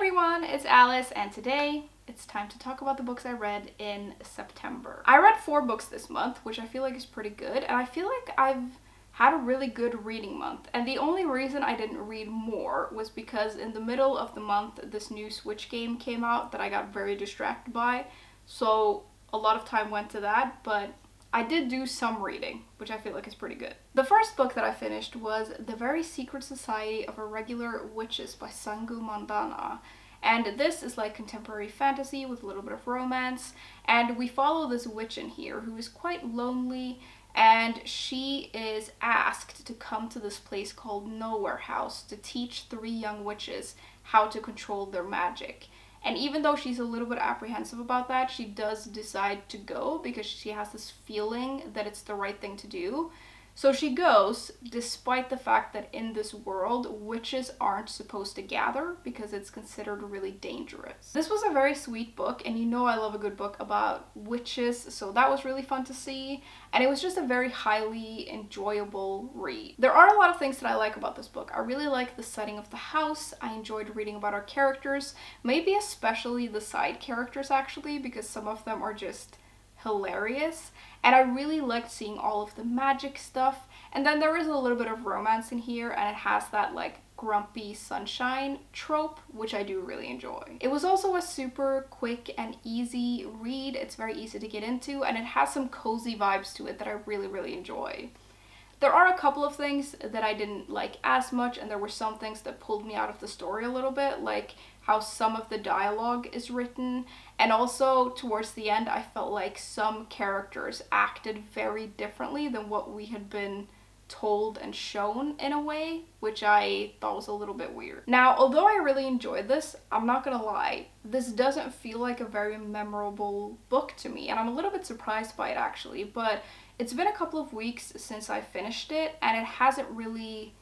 everyone, it's Alice, and today it's time to talk about the books I read in September. I read 4 books this month, which I feel like is pretty good, and I feel like I've had a really good reading month. And the only reason I didn't read more was because in the middle of the month this new Switch game came out that I got very distracted by, so a lot of time went to that, but I did do some reading, which I feel like is pretty good. The first book that I finished was The Very Secret Society of Irregular Witches by Sangu Mandanna. And this is like contemporary fantasy with a little bit of romance. And we follow this witch in here who is quite lonely, and she is asked to come to this place called Nowhere House to teach 3 young witches how to control their magic. And even though she's a little bit apprehensive about that, she does decide to go because she has this feeling that it's the right thing to do. So she goes, despite the fact that in this world, witches aren't supposed to gather because it's considered really dangerous. This was a very sweet book, and you know I love a good book about witches, so that was really fun to see. And it was just a very highly enjoyable read. There are a lot of things that I like about this book. I really like the setting of the house. I enjoyed reading about our characters, maybe especially the side characters actually, because some of them are just hilarious. And I really liked seeing all of the magic stuff. And then there is a little bit of romance in here, and it has that like grumpy sunshine trope, which I do really enjoy. It was also a super quick and easy read. It's very easy to get into, and it has some cozy vibes to it that I really enjoy. There are a couple of things that I didn't like as much, and there were some things that pulled me out of the story a little bit, like how some of the dialogue is written, and also towards the end I felt like some characters acted very differently than what we had been told and shown in a way, which I thought was a little bit weird. Now, although I really enjoyed this, I'm not gonna lie, this doesn't feel like a very memorable book to me, and I'm a little bit surprised by it actually, but it's been a couple of weeks since I finished it, and it hasn't really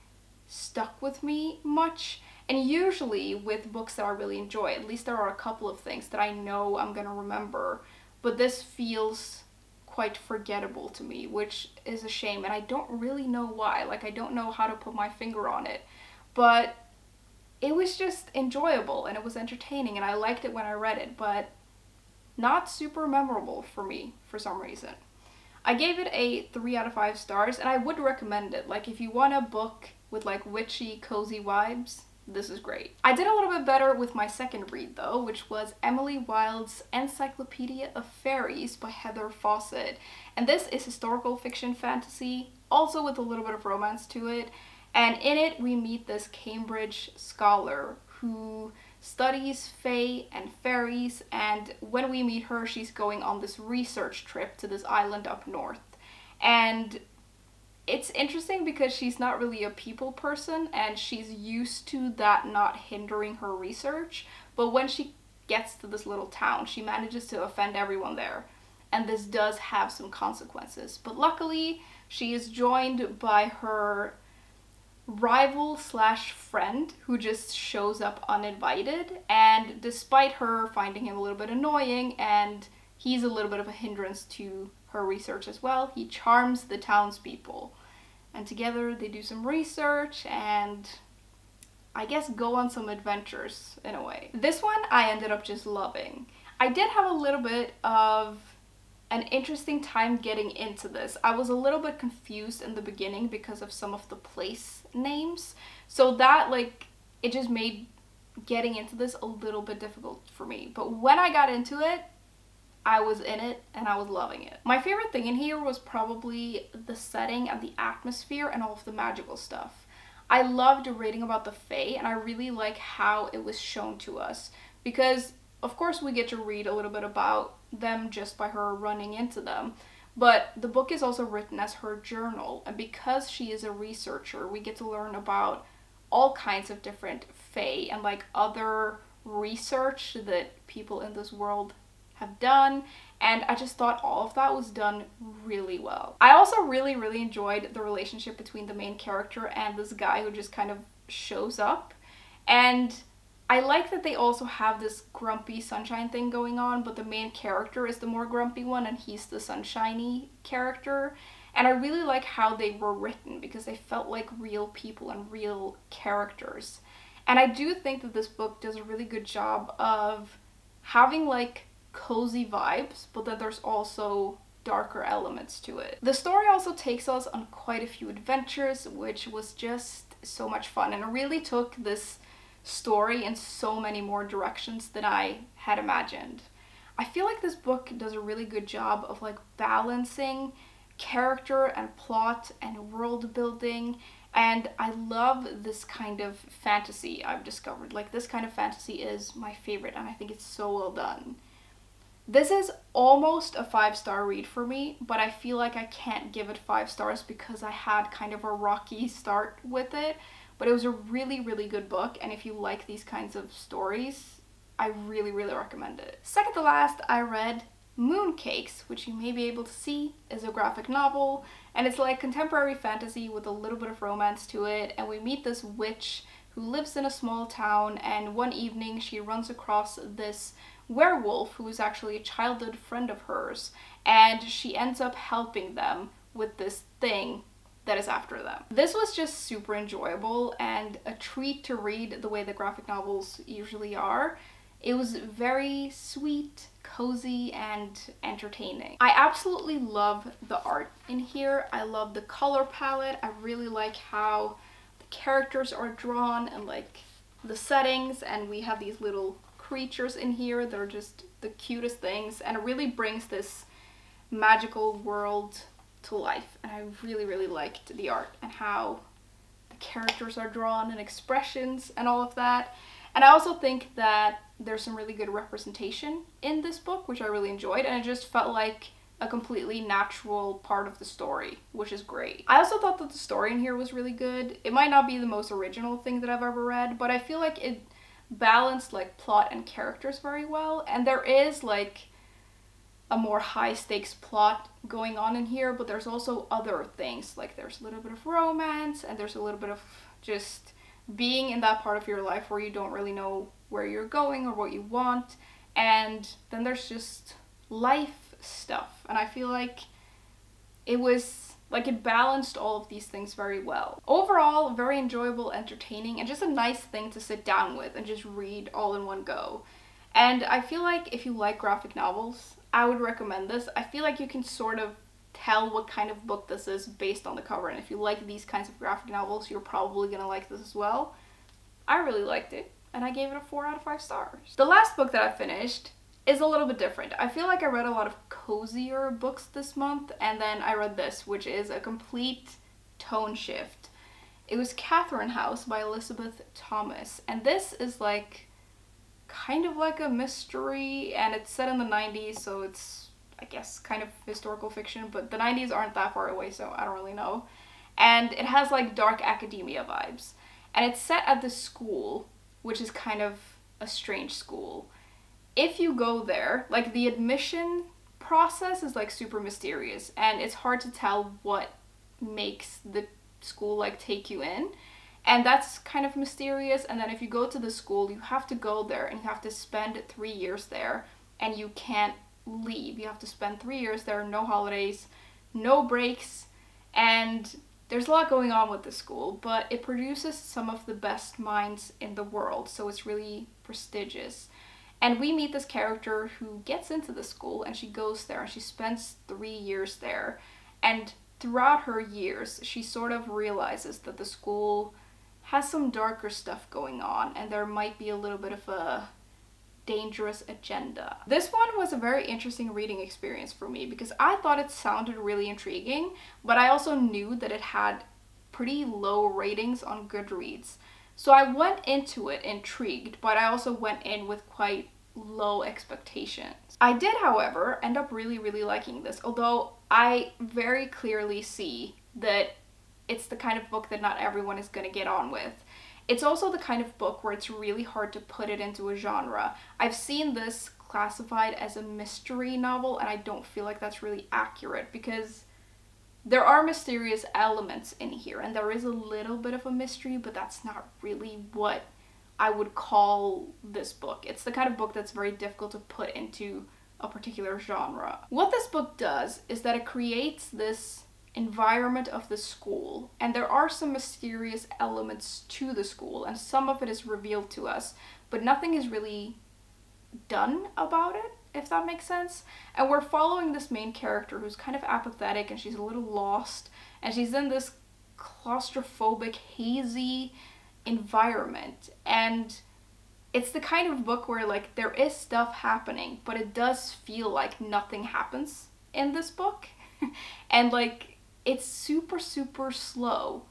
stuck with me much. And usually with books that I really enjoy, at least there are a couple of things that I know I'm gonna remember, but this feels quite forgettable to me, which is a shame, and I don't really know why. Like, I don't know how to put my finger on it, but it was just enjoyable and it was entertaining and I liked it when I read it, but not super memorable for me for some reason. I gave it a 3 out of 5 stars, and I would recommend it. Like, if you want a book with like witchy, cozy vibes, this is great. I did a little bit better with my second read though, which was Emily Wilde's Encyclopedia of Faeries by Fawcett. And this is historical fiction fantasy, also with a little bit of romance to it. And in it we meet this Cambridge scholar who studies fae and fairies, and when we meet her, she's going on this research trip to this island up north. And it's interesting because she's not really a people person, and she's used to that not hindering her research, but when she gets to this little town, she manages to offend everyone there, and this does have some consequences. But luckily, she is joined by her rival slash friend who just shows up uninvited, and despite her finding him a little bit annoying and he's a little bit of a hindrance to her research as well, he charms the townspeople, and together they do some research and I guess go on some adventures in a way. This one I ended up just loving. I did have a little bit of an interesting time getting into this. I was a little bit confused in the beginning because of some of the place names, so that like it just made getting into this a little bit difficult for me. But when I got into it, I was in it and I was loving it. My favorite thing in here was probably the setting and the atmosphere and all of the magical stuff. I loved reading about the Fae, and I really like how it was shown to us, because of course we get to read a little bit about them just by her running into them, but the book is also written as her journal, and because she is a researcher, we get to learn about all kinds of different Fae and like other research that people in this world have done, and I just thought all of that was done really well. I also really enjoyed the relationship between the main character and this guy who just kind of shows up, and I like that they also have this grumpy sunshine thing going on, but the main character is the more grumpy one and he's the sunshiny character. And I really like how they were written because they felt like real people and real characters. And I do think that this book does a really good job of having like cozy vibes, but that there's also darker elements to it. The story also takes us on quite a few adventures, which was just so much fun, and it really took this story in so many more directions than I had imagined. I feel like this book does a really good job of like balancing character and plot and world building, and I love this kind of fantasy I've discovered. Like, this kind of fantasy is my favorite, and I think it's so well done. This is almost a 5-star read for me, but I feel like I can't give it 5 stars because I had kind of a rocky start with it. But it was a really, really good book, and if you like these kinds of stories, I really, really recommend it. Second to last, I read Mooncakes, which you may be able to see is a graphic novel, and it's like contemporary fantasy with a little bit of romance to it, and we meet this witch who lives in a small town, and one evening she runs across this werewolf who is actually a childhood friend of hers, and she ends up helping them with this thing that is after them. This was just super enjoyable and a treat to read the way the graphic novels usually are. It was very sweet, cozy, and entertaining. I absolutely love the art in here. I love the color palette. I really like how the characters are drawn and like the settings, and we have these little creatures in here. They're just the cutest things, and it really brings this magical world to life. And I really, really liked the art and how the characters are drawn and expressions and all of that. And I also think that there's some really good representation in this book, which I really enjoyed, and it just felt like a completely natural part of the story, which is great. I also thought that the story in here was really good. It might not be the most original thing that I've ever read, but I feel like it balanced like plot and characters very well, and there is like a more high stakes plot going on in here, but there's also other things, like there's a little bit of romance, and there's a little bit of just being in that part of your life where you don't really know where you're going or what you want, and then there's just life stuff, and I feel like it was like it balanced all of these things very well. Overall, very enjoyable, entertaining, and just a nice thing to sit down with and just read all in one go. And I feel like if you like graphic novels, I would recommend this. I feel like you can sort of tell what kind of book this is based on the cover, and if you like these kinds of graphic novels, you're probably gonna like this as well. I really liked it, and I gave it a 4 out of 5 stars. The last book that I finished is a little bit different. I feel like I read a lot of cozier books this month, and then I read this, which is a complete tone shift. It was Catherine House by Elizabeth Thomas, and this is like kind of like a mystery, and it's set in the 90s, so it's, I guess, kind of historical fiction, but the 90s aren't that far away, so I don't really know. And it has like dark academia vibes. And it's set at this school, which is kind of a strange school. If you go there, like the admission process is like super mysterious, and it's hard to tell what makes the school like take you in. And that's kind of mysterious. And then if you go to the school, you have to go there and you have to spend 3 years there, and you can't leave. You have to spend 3 years there, no holidays, no breaks, and there's a lot going on with the school, but it produces some of the best minds in the world, so it's really prestigious. And we meet this character who gets into the school, and she goes there and she spends 3 years there, and throughout her years she sort of realizes that the school has some darker stuff going on, and there might be a little bit of a dangerous agenda. This one was a very interesting reading experience for me because I thought it sounded really intriguing, but I also knew that it had pretty low ratings on Goodreads. So I went into it intrigued, but I also went in with quite low expectations. I did, however, end up really, really liking this, although I very clearly see that it's the kind of book that not everyone is going to get on with. It's also the kind of book where it's really hard to put it into a genre. I've seen this classified as a mystery novel, and I don't feel like that's really accurate because there are mysterious elements in here, and there is a little bit of a mystery, but that's not really what I would call this book. It's the kind of book that's very difficult to put into a particular genre. What this book does is that it creates this environment of the school, and there are some mysterious elements to the school, and some of it is revealed to us, but nothing is really done about it, if that makes sense. And we're following this main character who's kind of apathetic, and she's a little lost, and she's in this claustrophobic, hazy environment. And it's the kind of book where, like, there is stuff happening, but it does feel like nothing happens in this book. And, like, it's super, super slow.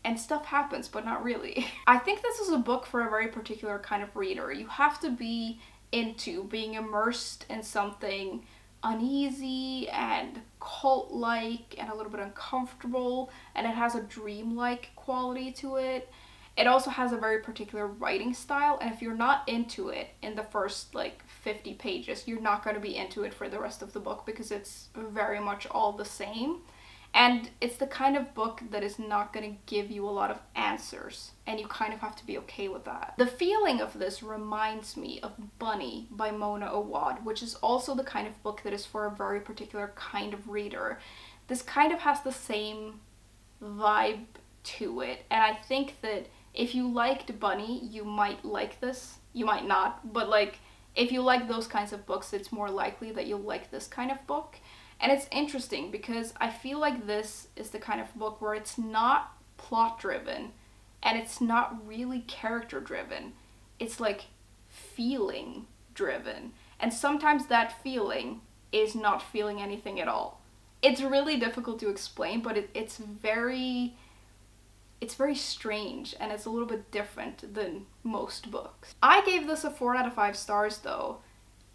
And stuff happens, but not really. I think this is a book for a very particular kind of reader. You have to be into being immersed in something uneasy and cult-like and a little bit uncomfortable, and it has a dream-like quality to it. It also has a very particular writing style, and if you're not into it in the first like 50 pages, you're not going to be into it for the rest of the book because it's very much all the same. And it's the kind of book that is not going to give you a lot of answers, and you kind of have to be okay with that. The feeling of this reminds me of Bunny by Mona Awad, which is also the kind of book that is for a very particular kind of reader. This kind of has the same vibe to it, and I think that if you liked Bunny, you might like this. You might not, but like, if you like those kinds of books, it's more likely that you'll like this kind of book. And it's interesting because I feel like this is the kind of book where it's not plot driven and it's not really character driven. It's like feeling driven. And sometimes that feeling is not feeling anything at all. It's really difficult to explain, but it's very strange, and it's a little bit different than most books. I gave this a 4 out of 5 stars though.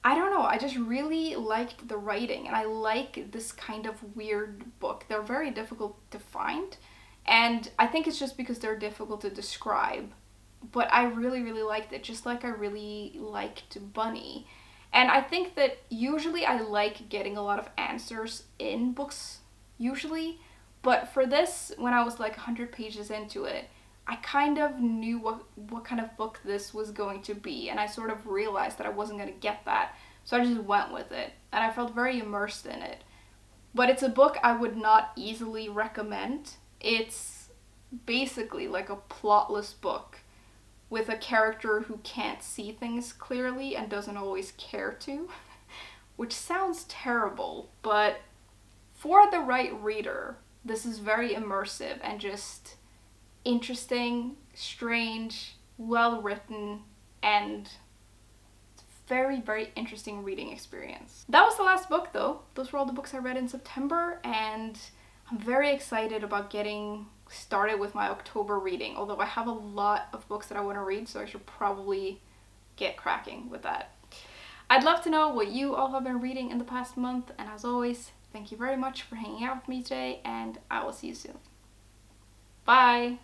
I don't know, I just really liked the writing, and I like this kind of weird book. They're very difficult to find, and I think it's just because they're difficult to describe, but I really, really liked it, just like I really liked Bunny. And I think that usually I like getting a lot of answers in books, usually, but for this, when I was like 100 pages into it, I kind of knew what kind of book this was going to be, and I sort of realized that I wasn't going to get that, so I just went with it, and I felt very immersed in it. But it's a book I would not easily recommend. It's basically like a plotless book with a character who can't see things clearly and doesn't always care to, which sounds terrible, but for the right reader, this is very immersive and just interesting, strange, well written, and very, very interesting reading experience. That was the last book though. Those were all the books I read in September, and I'm very excited about getting started with my October reading, although I have a lot of books that I want to read, so I should probably get cracking with that. I'd love to know what you all have been reading in the past month, and as always, thank you very much for hanging out with me today, and I will see you soon. Bye!